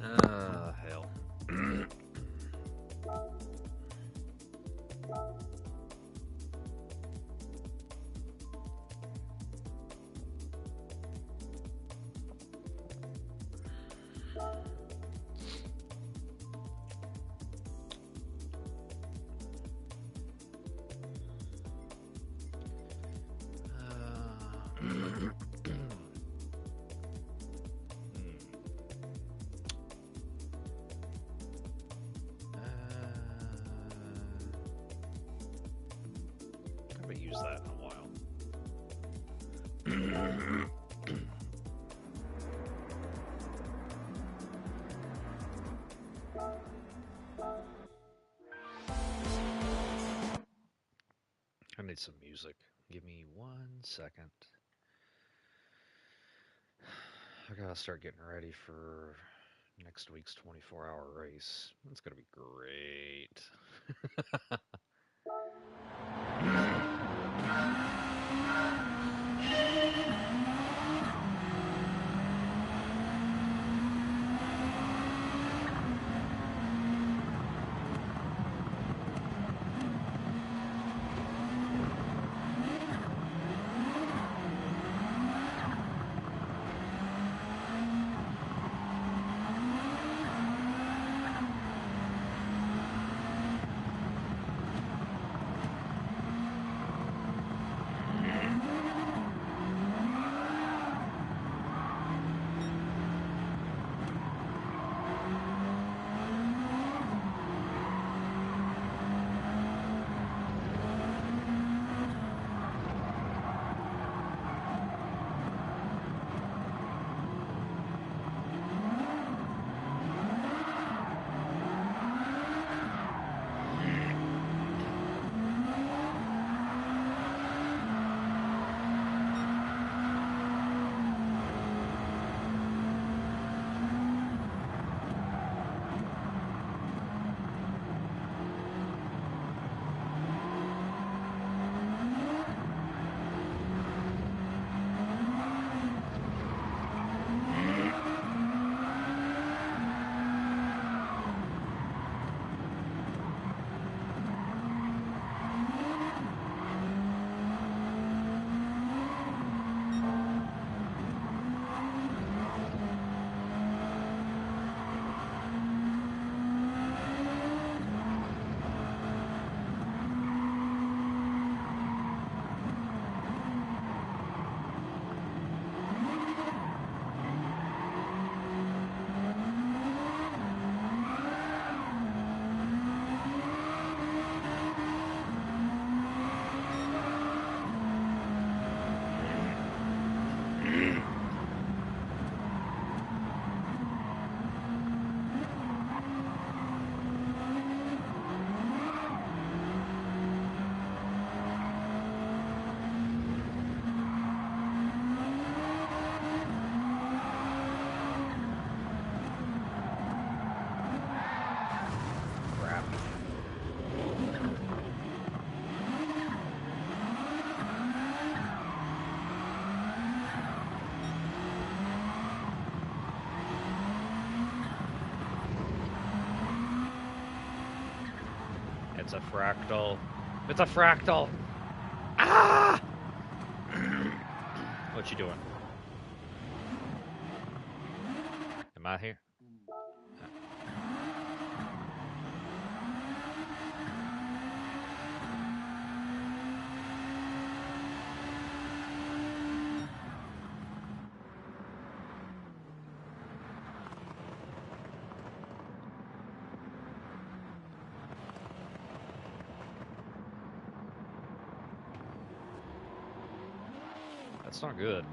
Hell. Haven't used that in a while. I need some music. Give me 1 second. I gotta start getting ready for next week's 24-hour race. That's gonna be great. Crap. It's a fractal. It's a fractal. Ah! What you doing? Am I here? That's not good.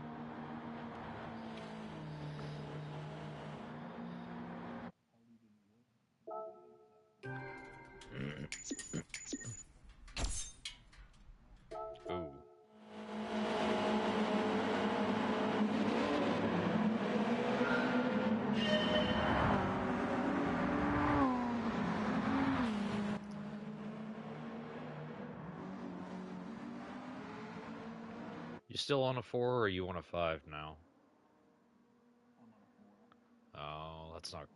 Ooh. You still on a 4 or are you on a 5 now? That's not.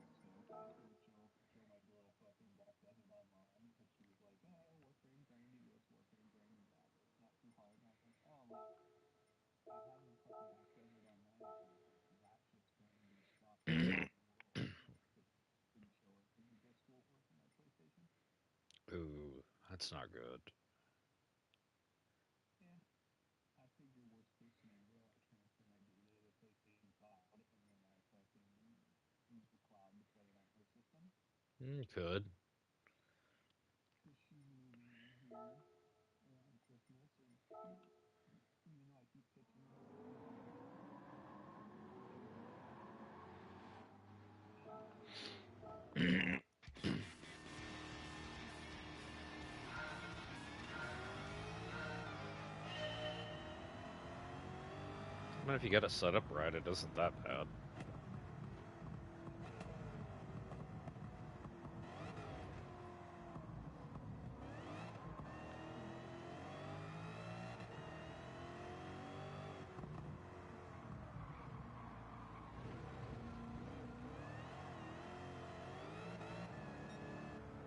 Ooh, that's not good. Could. I mean, if you get it set up right, it isn't that bad.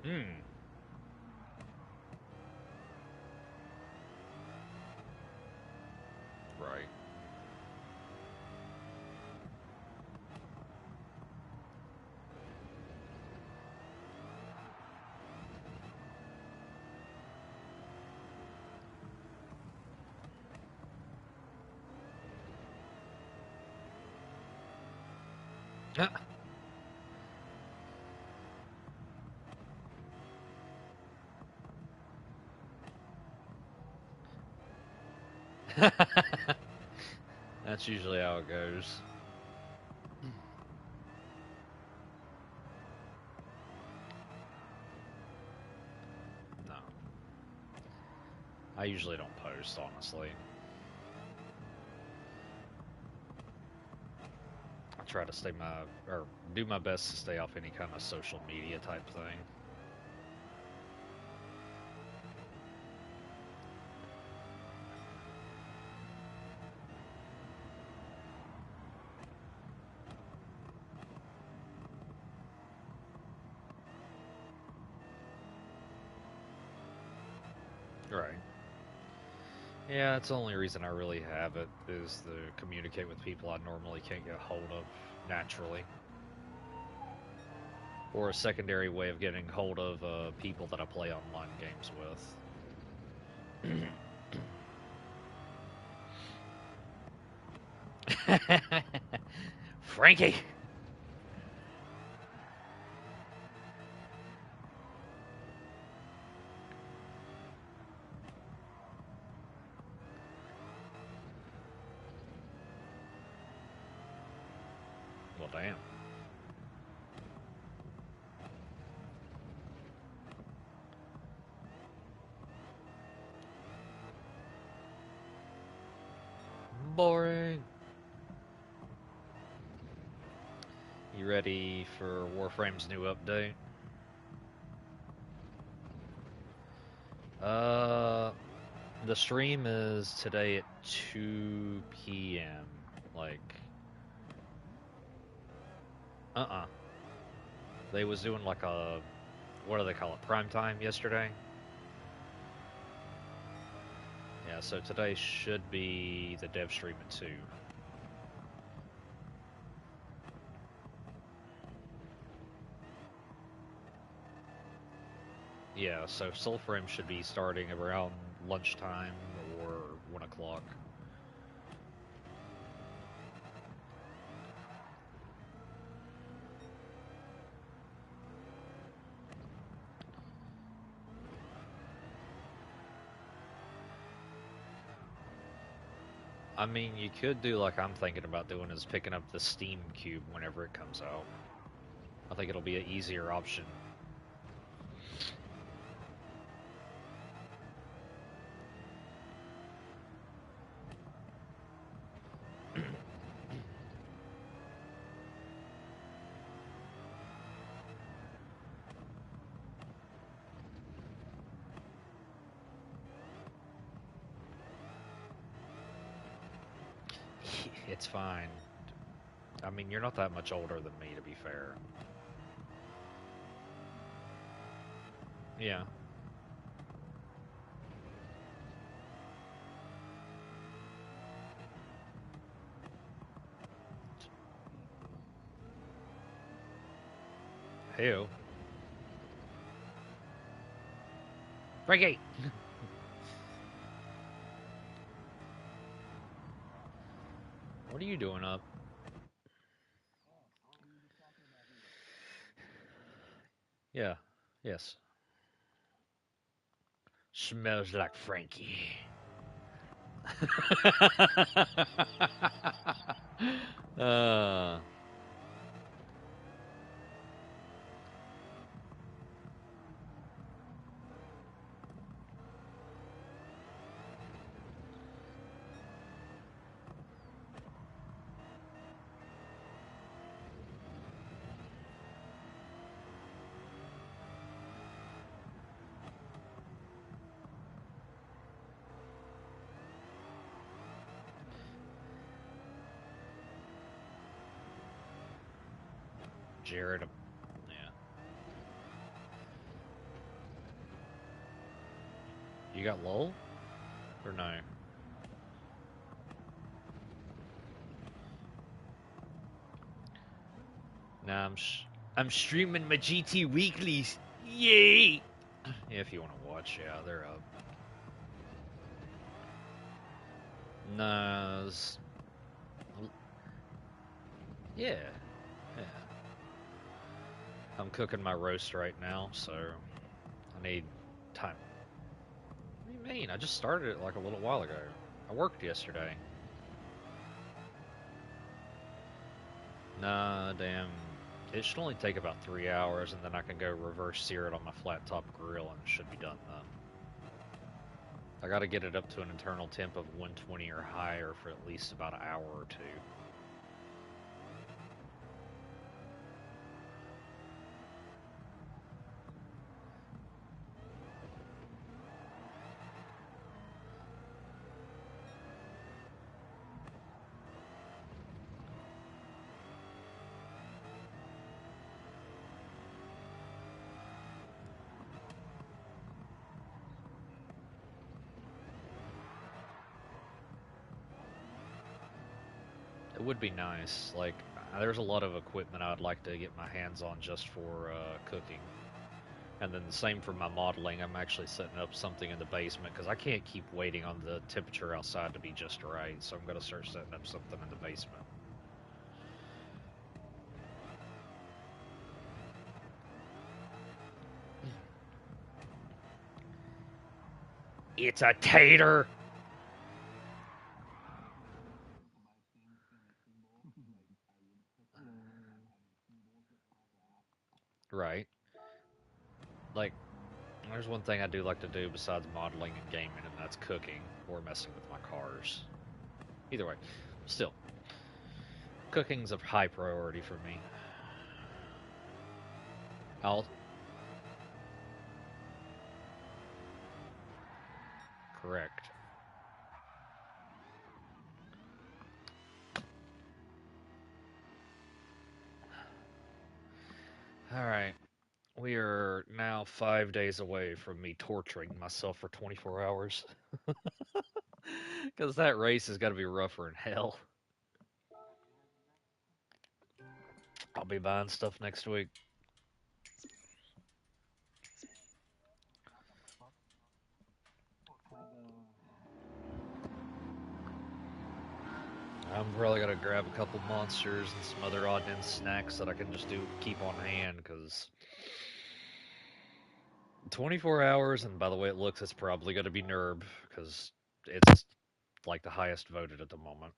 Hmm. Right. That's usually how it goes. No. I usually don't post, honestly. I try to or do my best to stay off any kind of social media type thing. Right. Yeah, that's the only reason I really have it, is to communicate with people I normally can't get hold of naturally. Or a secondary way of getting hold of people that I play online games with. Frankie! Well, damn. Boring. You ready for Warframe's new update? Uh, the stream is today at 2 p.m. Like, They was doing like a, what do they call it, prime time yesterday? Yeah, so today should be the dev stream at 2. Yeah, so Soulframe should be starting around lunchtime or 1 o'clock. I mean, you could do like I'm thinking about doing, is picking up the Steam Cube whenever it comes out. I think it'll be an easier option. It's fine. I mean, you're not that much older than me, to be fair. Yeah. Hell. Frankie! What are you doing up? Yeah. Yes. Smells like Frankie. uh, Jared. Yeah. You got LOL? Or no? Nah, I'm streaming my GT weeklies. Yay! Yeah, if you want to watch, yeah, they're up. Nah, yeah, yeah. I'm cooking my roast right now, so I need time. What do you mean? I just started it like a little while ago. I worked yesterday. Nah, damn. It should only take about 3 hours, and then I can go reverse sear it on my flat top grill, and it should be done then. I gotta get it up to an internal temp of 120 or higher for at least about an hour or two. It would be nice. Like, there's a lot of equipment I'd like to get my hands on just for cooking. And then the same for my modeling. I'm actually setting up something in the basement because I can't keep waiting on the temperature outside to be just right. So I'm going to start setting up something in the basement. It's a tater! Right. Like, there's one thing I do like to do besides modeling and gaming, and that's cooking or messing with my cars. Either way, still, cooking's a high priority for me. I'll. Correct. Alright. We are now 5 days away from me torturing myself for 24 hours. Because that race is going to be rougher than hell. I'll be buying stuff next week. I'm probably going to grab a couple monsters and some other odd end snacks that I can just keep on hand, because 24 hours, and by the way it looks, it's probably going to be NERB, because it's like the highest voted at the moment.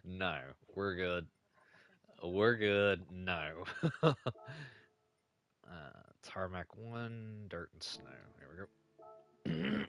No, we're good. We're good. No. Tarmac 1, dirt and snow. Here we go.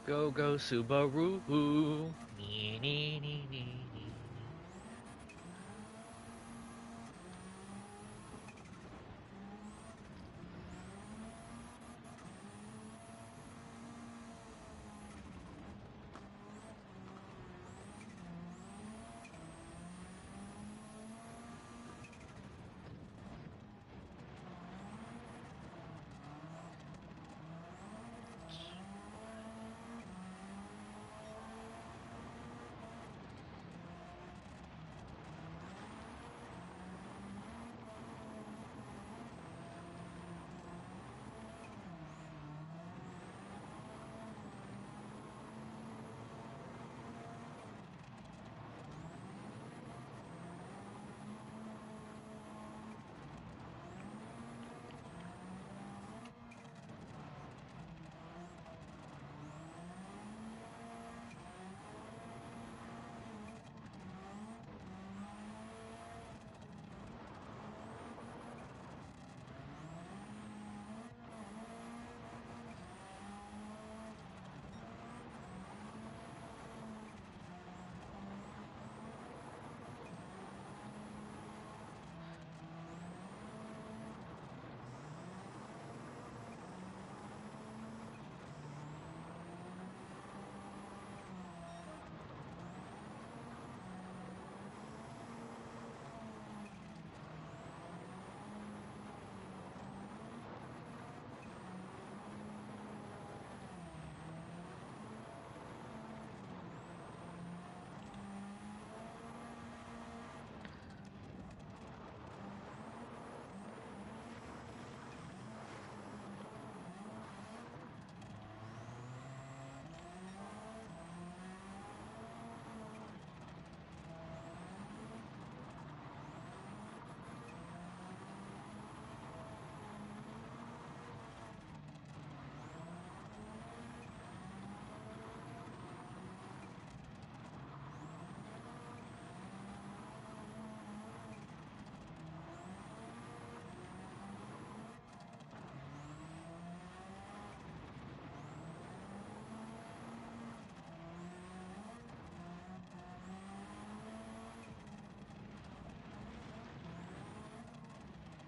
Go go Subaru. Nee, nee, nee, nee, nee.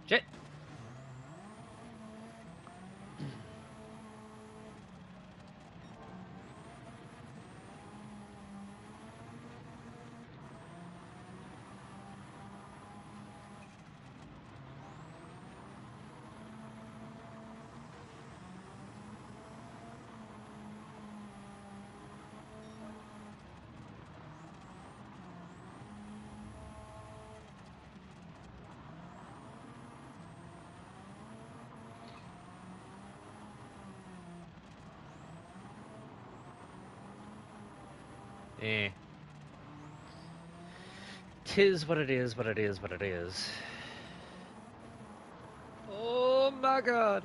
Shit. Eh. Tis what it is, what it is, what it is. Oh my god.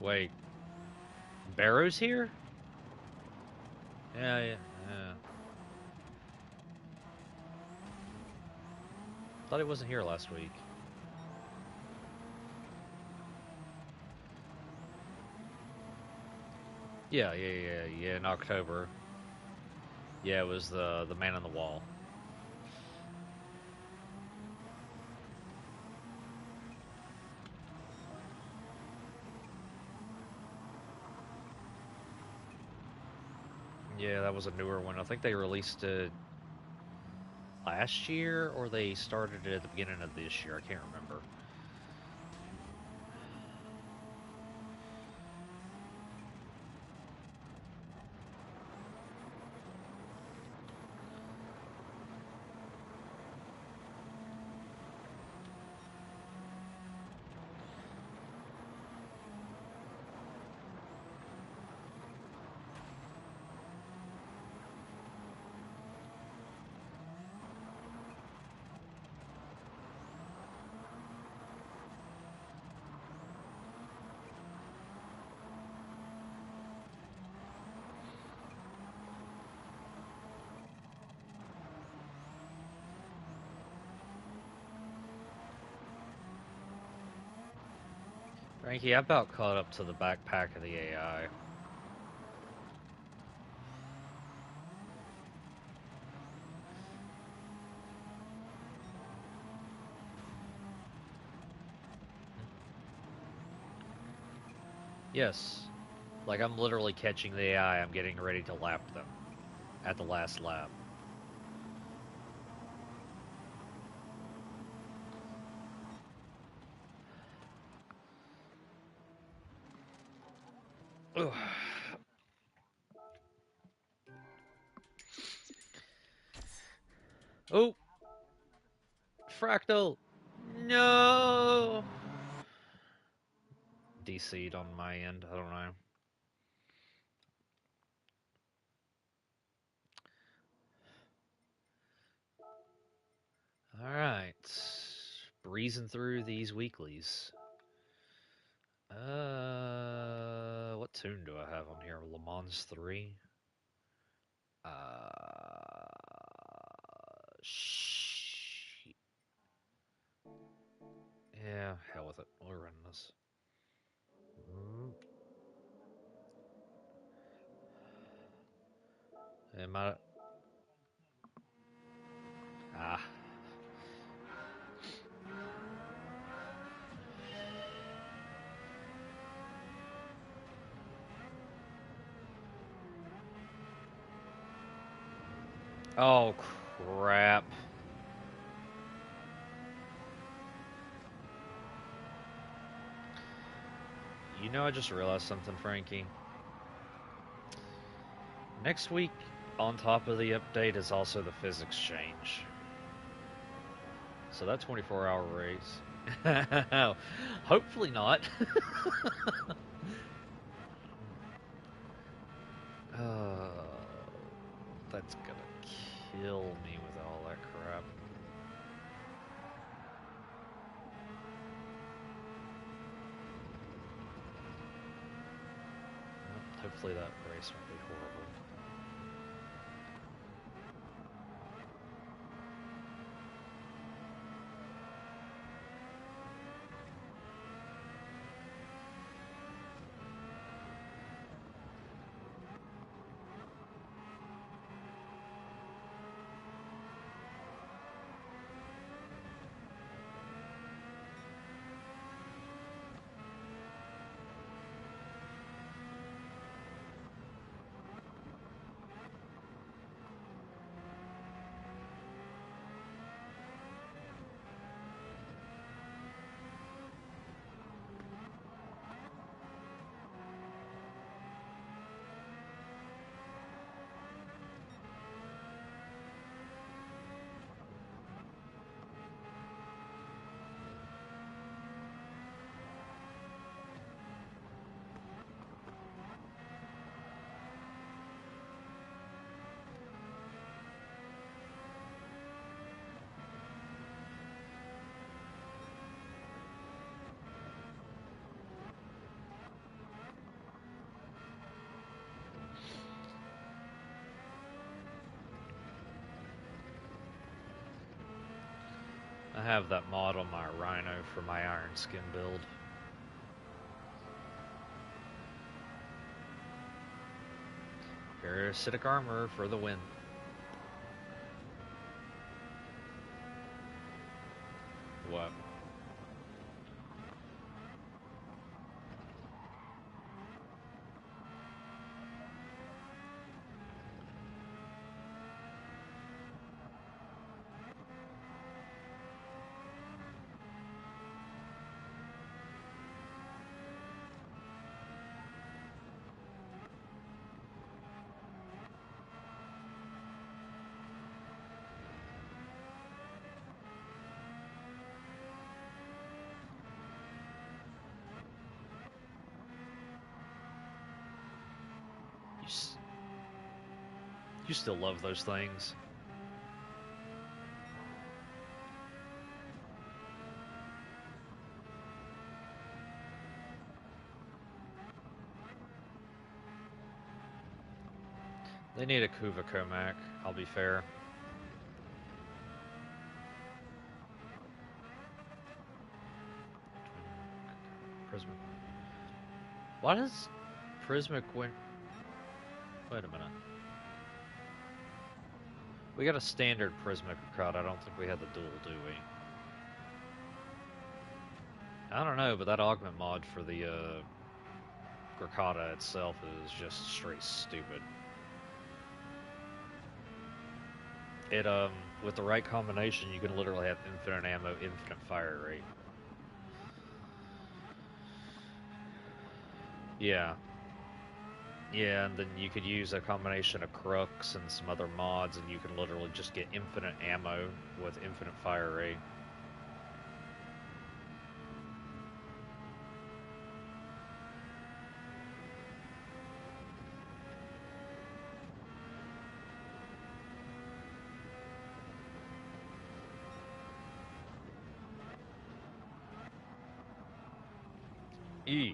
Wait. Barrow's here? Yeah, yeah, yeah. Thought he wasn't here last week. Yeah, yeah, yeah, yeah. In October. Yeah, it was the man on the wall. Yeah, that was a newer one. I think they released it last year or they started it at the beginning of this year. I can't remember. Frankie, I about caught up to the backpack of the AI. Yes. Like, I'm literally catching the AI. I'm getting ready to lap them at the last lap. Ugh. Oh, Fractal. No. DC'd on my end. I don't know. All right. Breezing through these weeklies. What tune do I have on here? Le Mans 3. Sh Yeah, hell with it. We're running this. Mm. Am I? Ah. Oh, crap. You know, I just realized something, Frankie. Next week, on top of the update, is also the physics change. So that 24-hour race. Hopefully not. That's gonna kill me with all that crap. Hopefully that race won't be horrible. I have that mod on my Rhino for my Iron Skin build. Parasitic armor for the win. What? You still love those things. They need a Kuva Comac, I'll be fair. Prisma. Why does Prismic win? Wait a minute. We got a standard Prismic crowd. I don't think we had the dual, do we? I don't know, but that augment mod for the Gracata itself is just straight stupid. It with the right combination, you can literally have infinite ammo, infinite fire rate. Yeah. Yeah, and then you could use a combination of Crux and some other mods, and you can literally just get infinite ammo with infinite fire rate. E.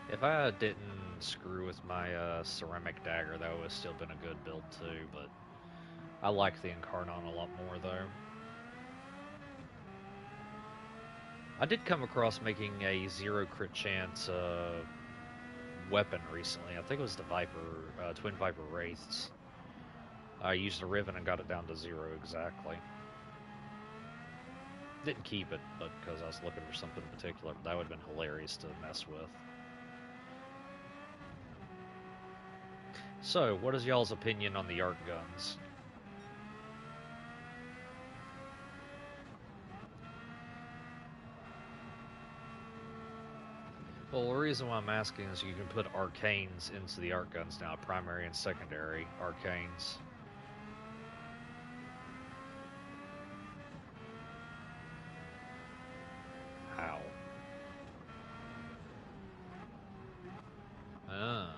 If I didn't screw with my ceramic dagger, that would have still been a good build too, but I like the Incarnon a lot more though. I did come across making a 0 crit chance weapon recently. I think it was the Viper, Twin Viper Wraiths. I used the Riven and got it down to 0 exactly. Didn't keep it, but because I was looking for something in particular, but that would have been hilarious to mess with. So, what is y'all's opinion on the arc guns? Well, the reason why I'm asking is you can put arcanes into the arc guns now, primary and secondary arcanes. How? Ah.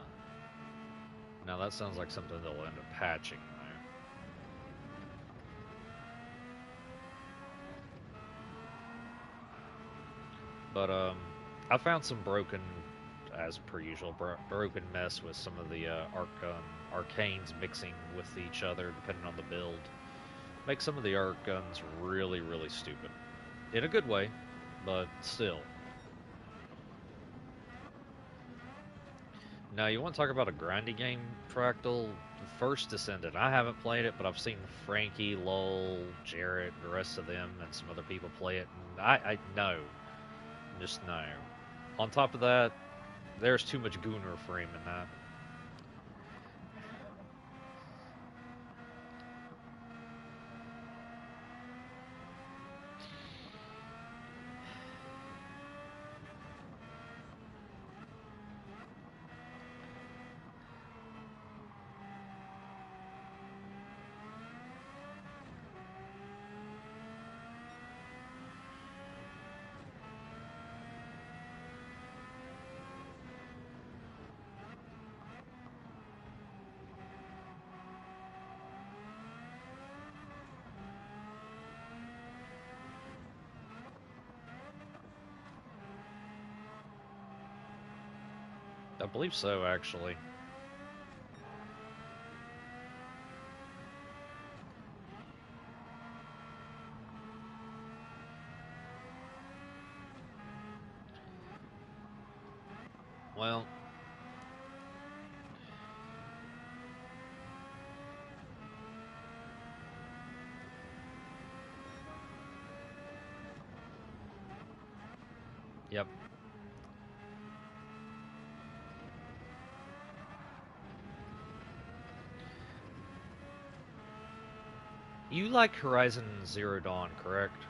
Now that sounds like something they'll end up patching, though. But, I found some broken, as per usual, broken mess with some of the arcanes mixing with each other, depending on the build. Make some of the arc guns really, really stupid. In a good way, but still. Now, you want to talk about a grindy game, Fractal? First Descendant. I haven't played it, but I've seen Frankie, Lowell, Jarrett, the rest of them, and some other people play it, and I know. Just no. On top of that, there's too much Gunnar frame in that. I believe so, actually. Well, yep. You like Horizon Zero Dawn, correct?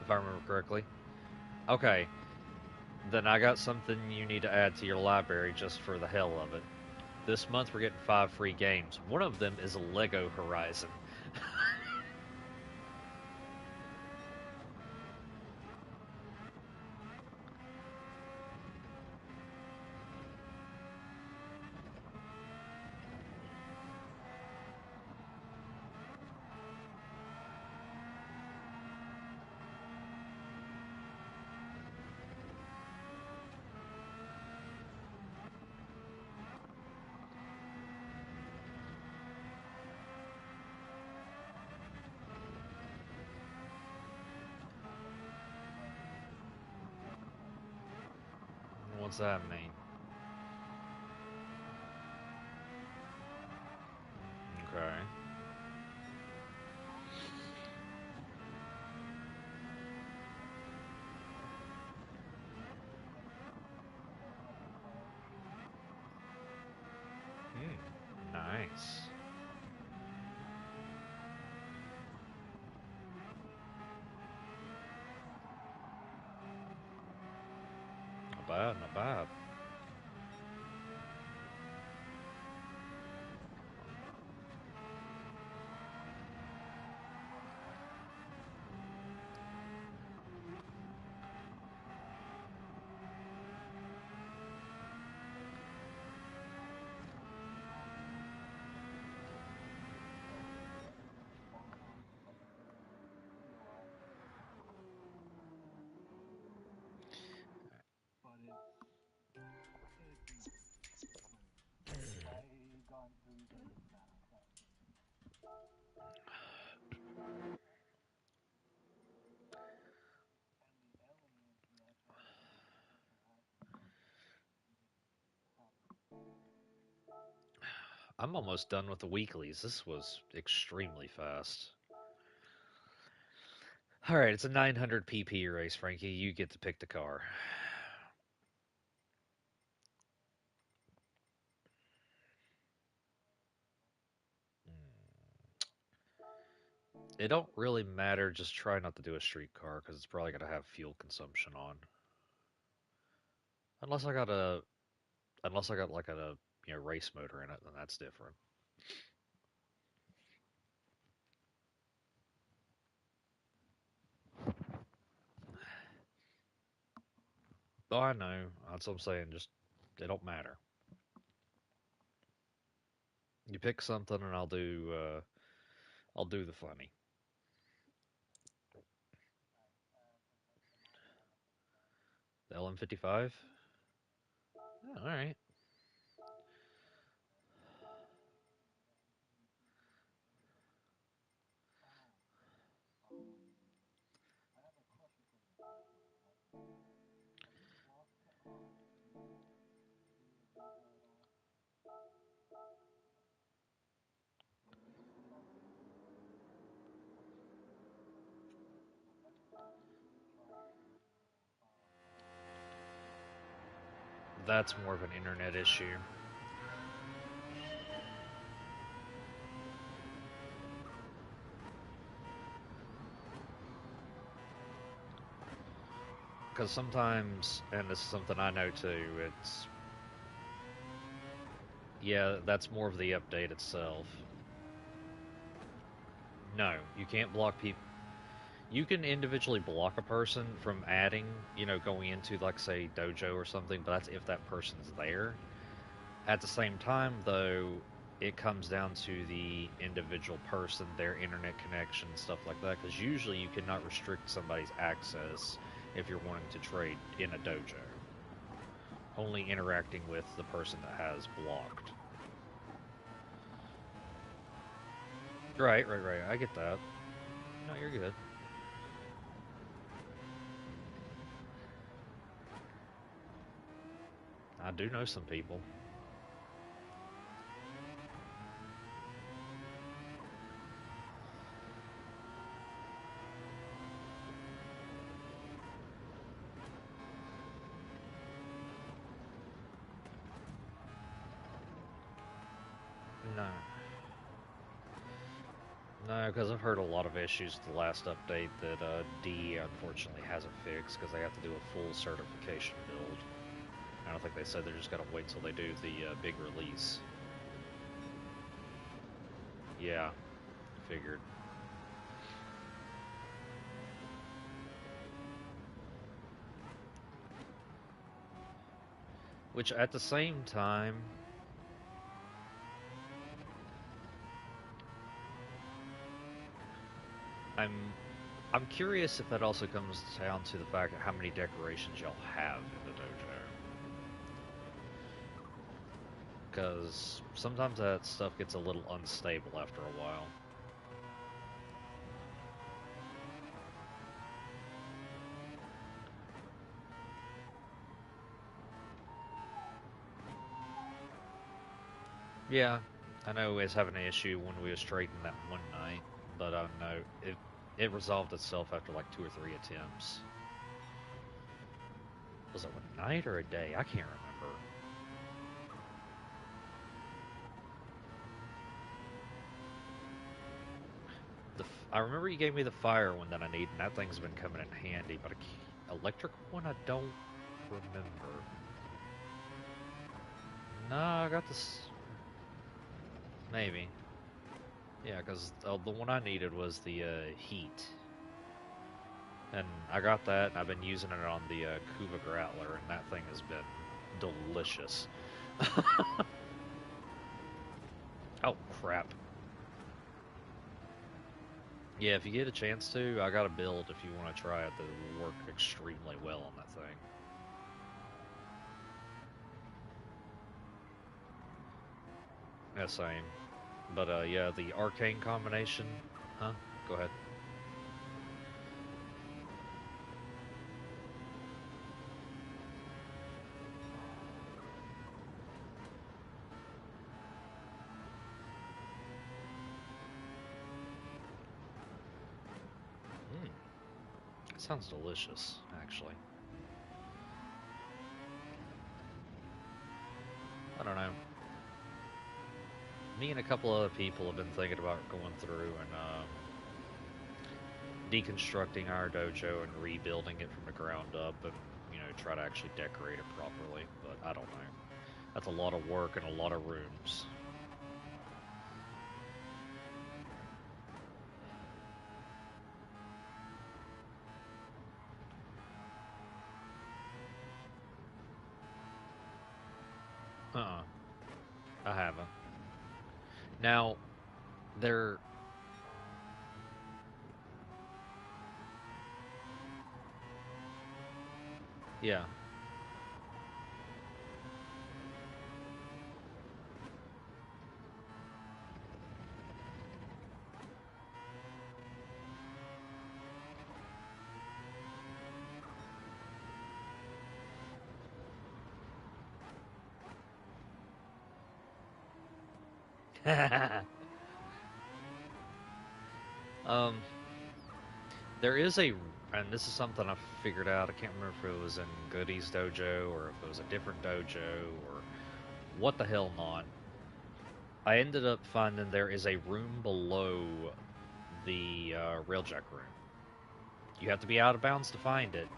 If I remember correctly. Okay, then I got something you need to add to your library just for the hell of it. This month we're getting 5 free games. One of them is Lego Horizon. What's that mean? Okay. Nice. Not bad, not bad. I'm almost done with the weeklies. This was extremely fast. All right, it's a 900 pp race, Frankie. You get to pick the car. It don't really matter. Just try not to do a street car because it's probably gonna have fuel consumption on. Unless I got a, unless I got like a race motor in it, then that's different. Oh, I know. That's what I'm saying. Just it don't matter. You pick something, and I'll do the funny. The LM55. Yeah, all right. That's more of an internet issue. Because sometimes, and this is something I know too, it's yeah, that's more of the update itself. No, you can't block people. You can individually block a person from adding, going into like say dojo or something, but that's if that person's there. At the same time, though, it comes down to the individual person, their internet connection, stuff like that. Because usually you cannot restrict somebody's access if you're wanting to trade in a dojo. Only interacting with the person that has blocked. Right, right, right. I get that. No, you're good. I do know some people. No. No, because I've heard a lot of issues with the last update that D unfortunately hasn't fixed because they have to do a full certification build. I don't think they said they're just gonna wait till they do the big release. Yeah, figured. Which at the same time, I'm I'm curious if that also comes down to the fact of how many decorations y'all have in the dojo. Because sometimes that stuff gets a little unstable after a while. Yeah, I know we was having an issue when we was trading that one night, but I don't know it resolved itself after like 2 or 3 attempts. Was it a night or a day? I can't remember. I remember you gave me the fire one that I need, and that thing's been coming in handy. But electric one, I don't remember. No, I got this. Maybe. Yeah, because the one I needed was the heat. And I got that, and I've been using it on the Kuva Grappler, and that thing has been delicious. Oh, crap. Yeah, if you get a chance to, I got a build if you want to try it that will work extremely well on that thing. Yeah, same. But yeah, the arcane combination. Huh? Go ahead. Mm, that sounds delicious, actually. I don't know. Me and a couple other people have been thinking about going through and deconstructing our dojo and rebuilding it from the ground up, and try to actually decorate it properly. But I don't know. That's a lot of work and a lot of rooms. Uh-uh. I haven't. Now, there. Yeah. um, there is and this is something I figured out. I can't remember if it was in Goody's dojo or if it was a different dojo or what the hell not. I ended up finding there is a room below the railjack room. You have to be out of bounds to find it,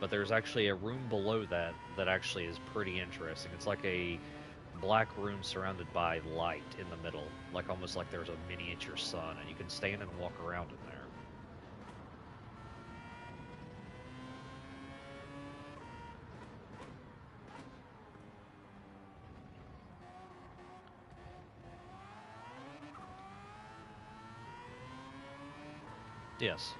but there's actually a room below that that actually is pretty interesting. It's like a black room surrounded by light in the middle, like almost like there's a miniature sun, and you can stand and walk around in there. Yes.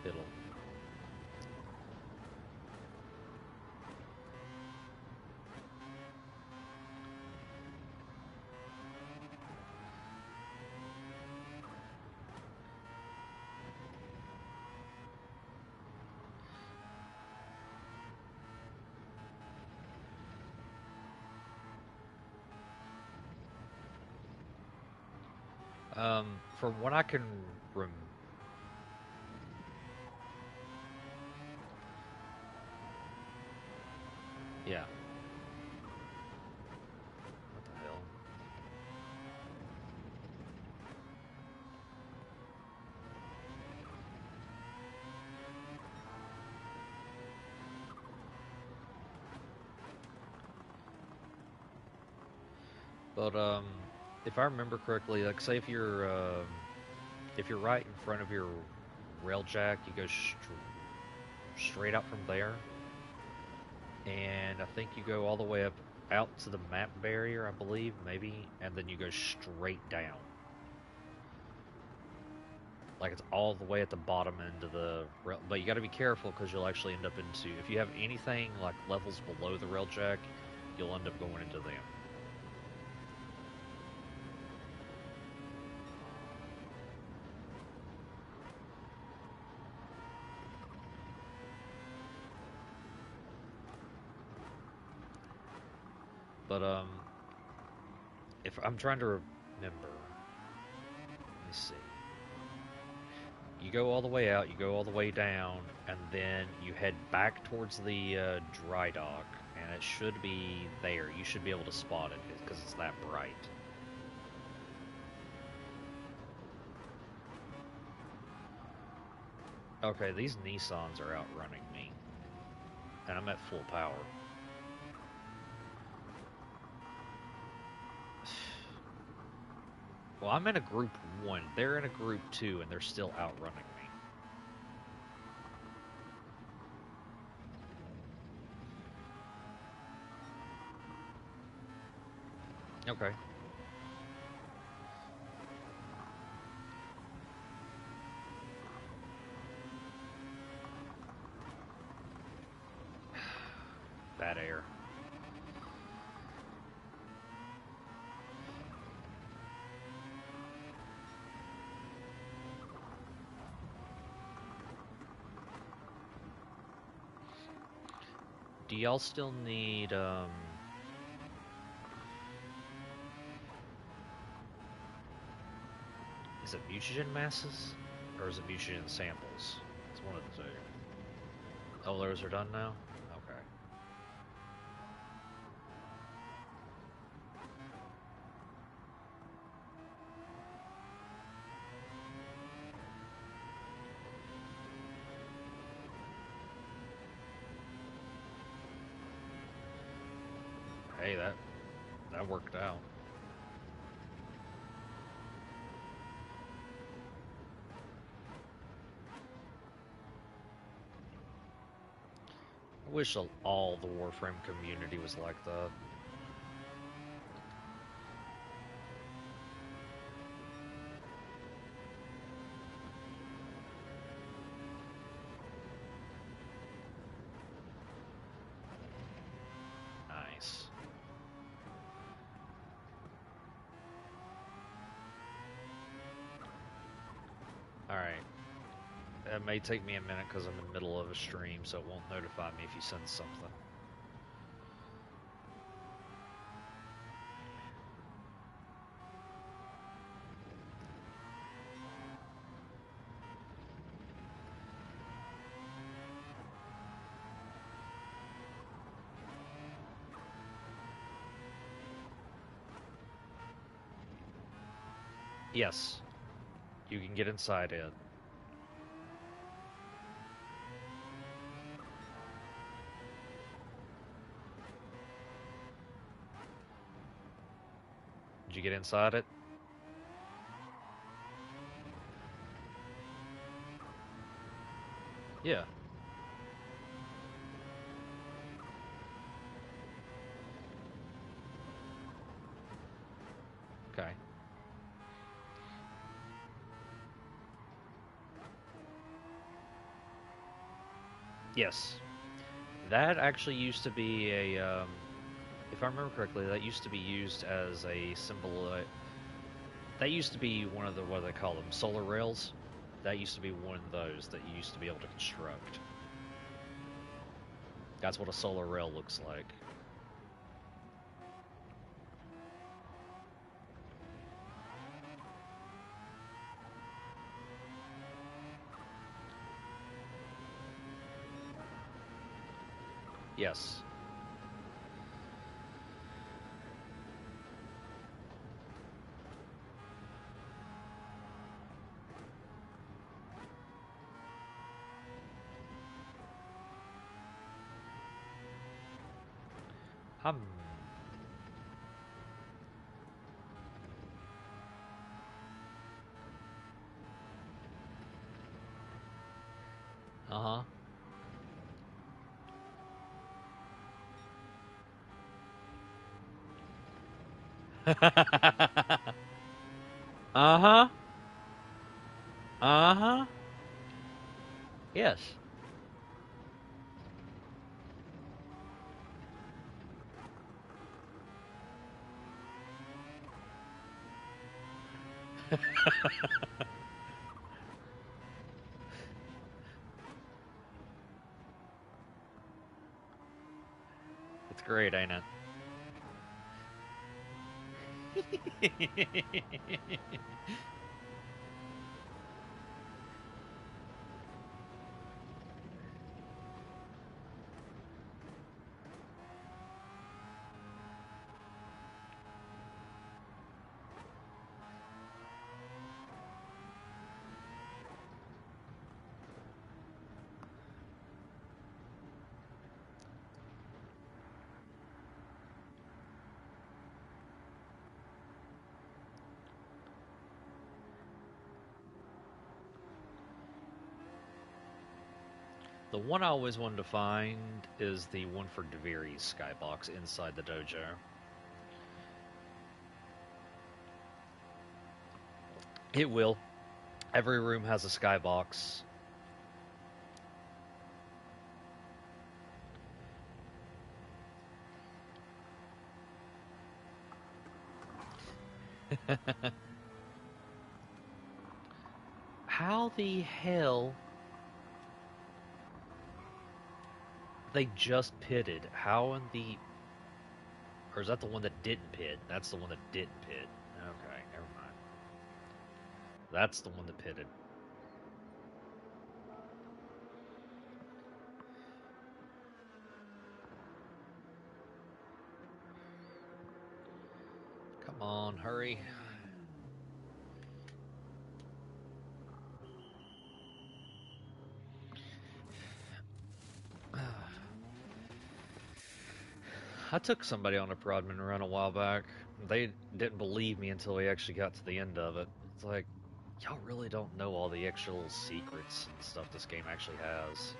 It'll. From what I can rem. Yeah. What the hell? But if I remember correctly, like say if you're right in front of your rail jack, you go straight out from there, and I think you go all the way up out to the map barrier, I believe, maybe, and then you go straight down. Like it's all the way at the bottom end of the rail, but you got to be careful because you'll actually end up into if you have anything like levels below the rail jack, you'll end up going into them. But if I'm trying to remember, let me see. You go all the way out, you go all the way down, and then you head back towards the dry dock, and it should be there. You should be able to spot it because it's that bright. Okay, these Nissans are outrunning me, and I'm at full power. Well, I'm in a group 1. They're in a group 2, and they're still outrunning me. Okay. Bad air. Do y'all still need, is it mutagen masses? Or is it mutagen samples? It's one of the two. Oh, those are done now? Okay. Hey, that worked out. I wish all the Warframe community was like that. Nice. Alright. It may take me a minute because I'm in the middle of a stream, so it won't notify me if you send something. Yes. You can get inside it. Did you get inside it? Yeah. Okay. Yes. That actually used to be a, if I remember correctly, that used to be used as a symbol. That used to be one of the, what do they call them, solar rails? That used to be one of those that you used to be able to construct. That's what a solar rail looks like. Yes. I'm... Uh-huh. Uh-huh. Uh-huh. Yes. It's great, ain't it? The one I always wanted to find is the one for Deviri's skybox inside the dojo. It will. Every room has a skybox. How the hell? They just pitted. How in the... Or is that the one that didn't pit? That's the one that didn't pit. Okay, never mind. That's the one that pitted. Come on, hurry. I took somebody on a Prodman run a while back. They didn't believe me until we actually got to the end of it. It's like, y'all really don't know all the extra little secrets and stuff this game actually has.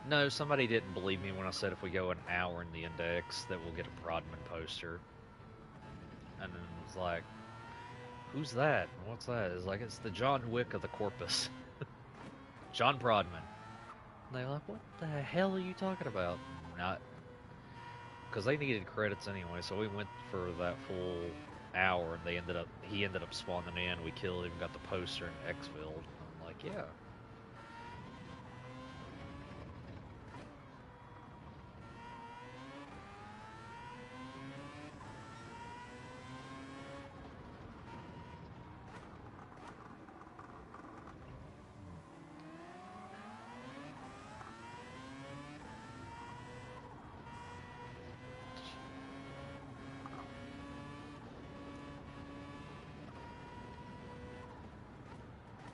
No, somebody didn't believe me when I said if we go an hour in the index that we'll get a Prodman poster. And then it's like, who's that? What's that? It's like, it's the John Wick of the Corpus. John Prodman. And they're like, what the hell are you talking about? Not, because they needed credits anyway, so we went for that full hour, and he ended up spawning in. We killed him, got the poster in Xville. I'm like, yeah.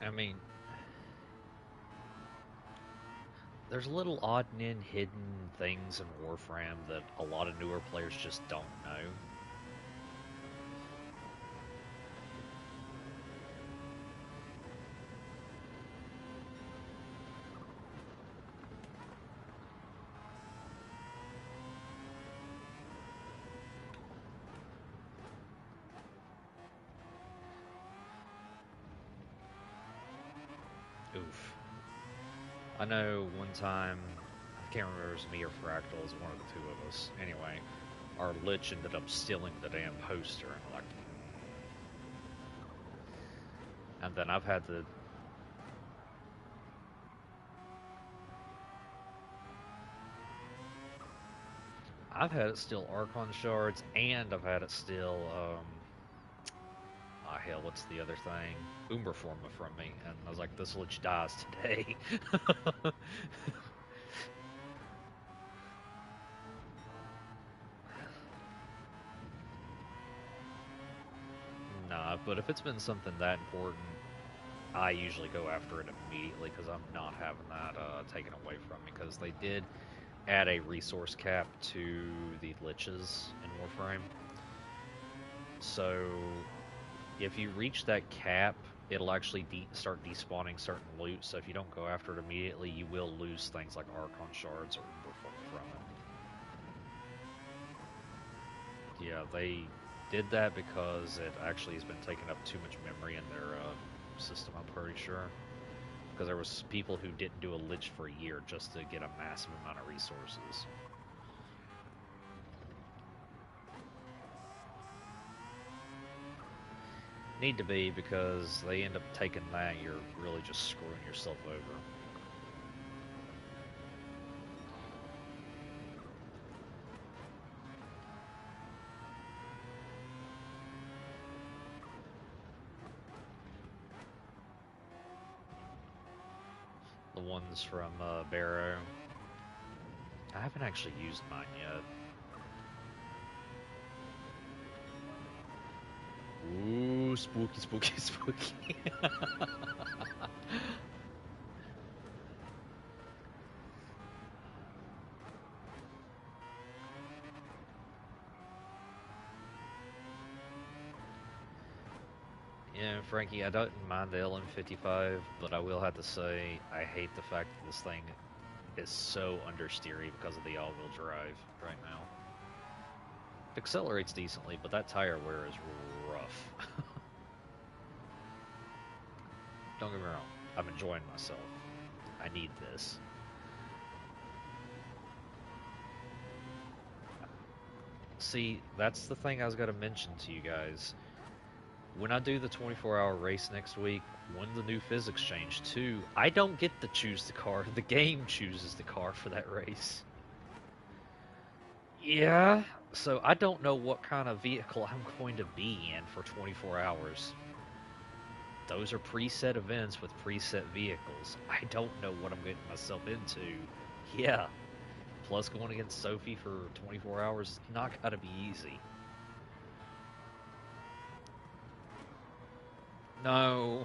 I mean, there's little odd and end hidden things in Warframe that a lot of newer players just don't know. Oof. I know one time, I can't remember if it was me or Fractal, it was one of the two of us. Anyway, our Lich ended up stealing the damn poster, and like, and then I've had it steal Archon shards, and I've had it steal, hell, what's the other thing? Umberforma from me, and I was like, this Lich dies today. Nah, but if it's been something that important, I usually go after it immediately because I'm not having that taken away from me, because they did add a resource cap to the Liches in Warframe. So if you reach that cap, it'll actually start despawning certain loot, so if you don't go after it immediately, you will lose things like Archon shards or Umberforma from it. Yeah, they did that because it actually has been taking up too much memory in their system, I'm pretty sure. Because there was people who didn't do a Lich for a year just to get a massive amount of resources. Need to be because they end up taking that, you're really just screwing yourself over. The ones from Barrow. I haven't actually used mine yet. Ooh, spooky, spooky, spooky. Yeah, Frankie, I don't mind the LM55, but I will have to say I hate the fact that this thing is so understeery because of the all-wheel drive right now. It accelerates decently, but that tire wear is rough. Don't get me wrong, I'm enjoying myself. I need this. See, that's the thing I was going to mention to you guys. When I do the 24-hour race next week, when the new physics change too, I don't get to choose the car. The game chooses the car for that race. Yeah, so I don't know what kind of vehicle I'm going to be in for 24 hours. Those are preset events with preset vehicles. I don't know what I'm getting myself into. Yeah, plus going against Sophie for 24 hours is not going to be easy. No,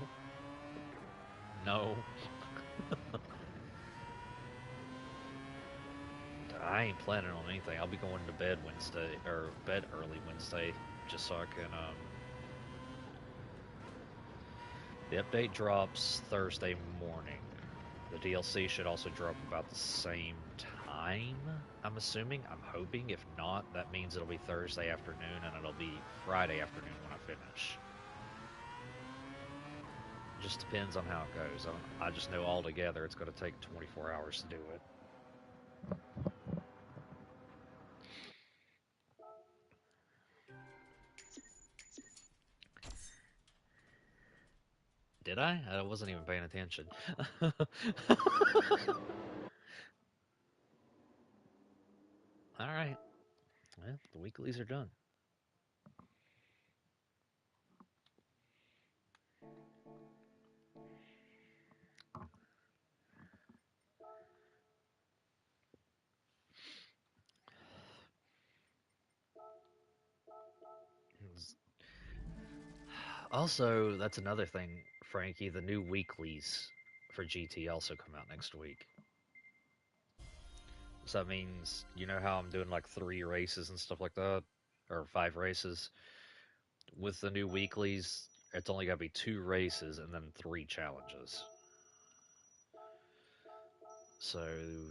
no. I ain't planning on anything. I'll be going to bed Wednesday, or bed early Wednesday, just so I can. The update drops Thursday morning. The DLC should also drop about the same time, I'm assuming. I'm hoping. If not, that means it'll be Thursday afternoon and it'll be Friday afternoon when I finish. Just depends on how it goes. I just know altogether it's going to take 24 hours to do it. Did I? I wasn't even paying attention. All right. Well, the weeklies are done. Also, that's another thing, Frankie. The new weeklies for GT also come out next week. So that means, you know how I'm doing like 3 races and stuff like that? Or 5 races? With the new weeklies, it's only got to be 2 races and then 3 challenges. So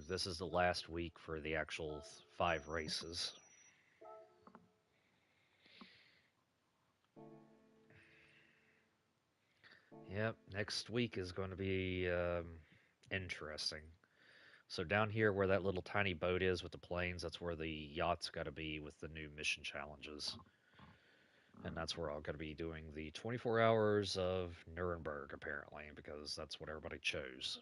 this is the last week for the actual 5 races. Yep, next week is going to be interesting. So down here where that little tiny boat is with the planes, that's where the yacht's got to be with the new mission challenges. And that's where I'll got to be doing the 24 hours of Nuremberg, apparently, because that's what everybody chose.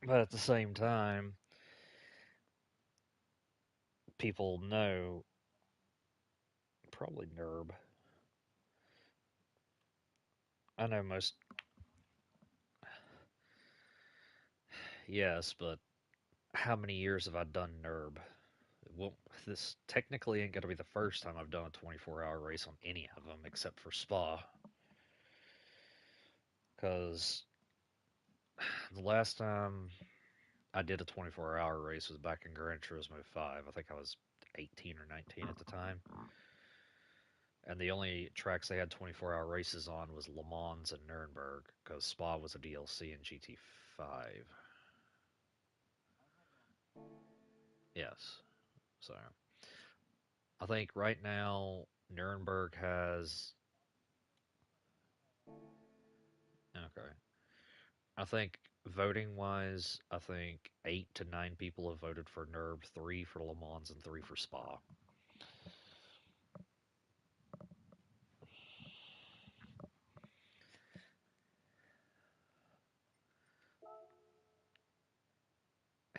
But at the same time, people know probably NERB. I know most, yes, but how many years have I done NERB? Well, this technically ain't going to be the first time I've done a 24-hour race on any of them except for Spa. Because the last time I did a 24-hour race was back in Gran Turismo 5. I think I was 18 or 19 at the time. And the only tracks they had 24-hour races on was Le Mans and Nuremberg because Spa was a DLC in GT5. Yes. So I think right now Nuremberg has Okay. I think voting wise, I think 8 to 9 people have voted for NERB, 3 for Le Mans, and 3 for Spa.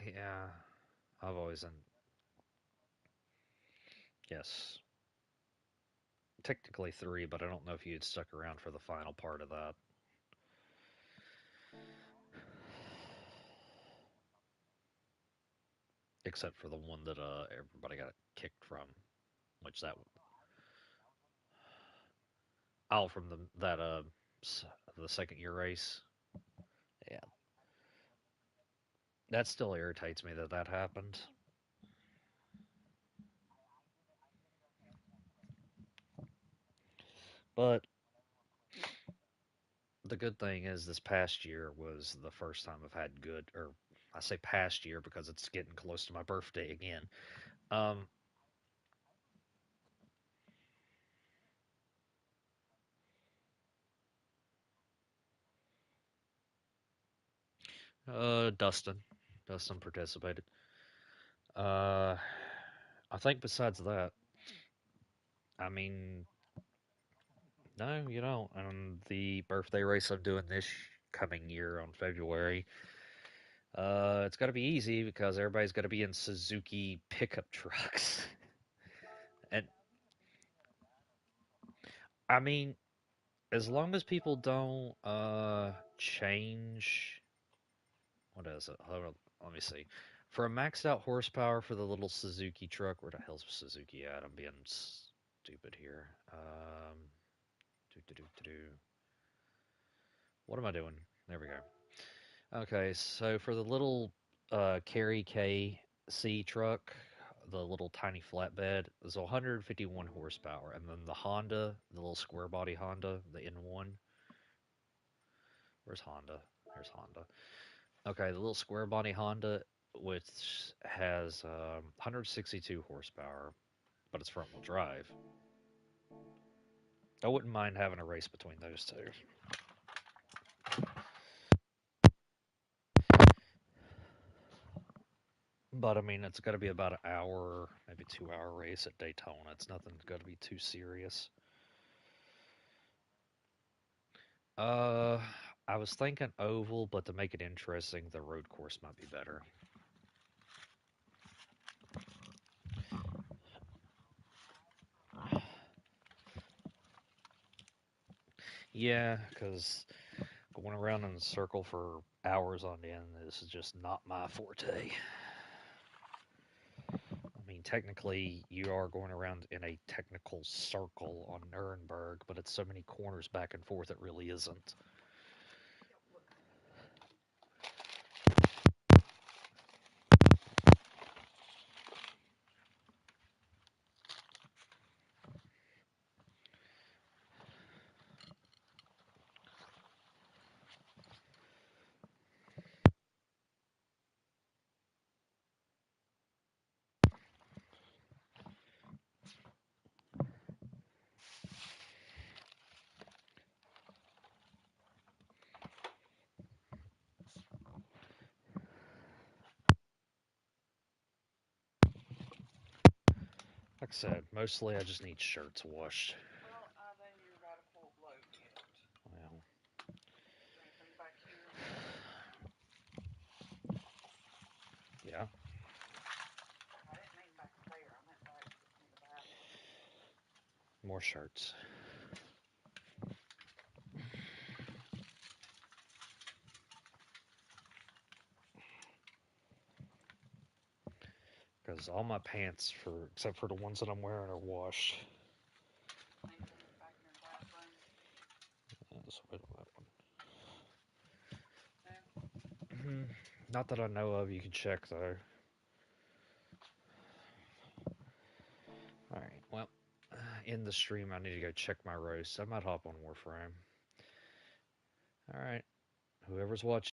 Yeah, I've always been, yes, technically 3, but I don't know if you'd stuck around for the final part of that. Except for the one that everybody got kicked from, which that all from the second year race. Yeah, that still irritates me that that happened. But the good thing is this past year was the first time I've had good, or I say past year because it's getting close to my birthday again. Um, Dustin, Dustin participated. Uh, I think besides that, I mean, no, you don't. The birthday race I'm doing this coming year on February, it's got to be easy because everybody's got to be in Suzuki pickup trucks. And I mean, as long as people don't change, what is it? Hold on, let me see. For a maxed out horsepower for the little Suzuki truck, where the hell's Suzuki at? I'm being stupid here. Do do do do. What am I doing? There we go. Okay, so for the little Carry KC truck, the little tiny flatbed, is 151 horsepower, and then the Honda, the little square body Honda, the N1. Where's Honda? There's Honda. Okay, the little square body Honda, which has 162 horsepower, but it's front wheel drive. I wouldn't mind having a race between those two. But I mean, it's got to be about an hour, maybe 2 hour race at Daytona. It's nothing got to be too serious. Uh, I was thinking oval, but to make it interesting, the road course might be better. Yeah, because going around in a circle for hours on end is just not my forte. I mean, technically, you are going around in a technical circle on Nuremberg, but it's so many corners back and forth, it really isn't. Like I said, mostly I just need shirts washed. Well, yeah. More shirts. Because all my pants, except for the ones that I'm wearing, are washed. Let's wait on that one. Not that I know of. You can check though. All right. Well, in the stream, I need to go check my roast. I might hop on Warframe. All right. Whoever's watching.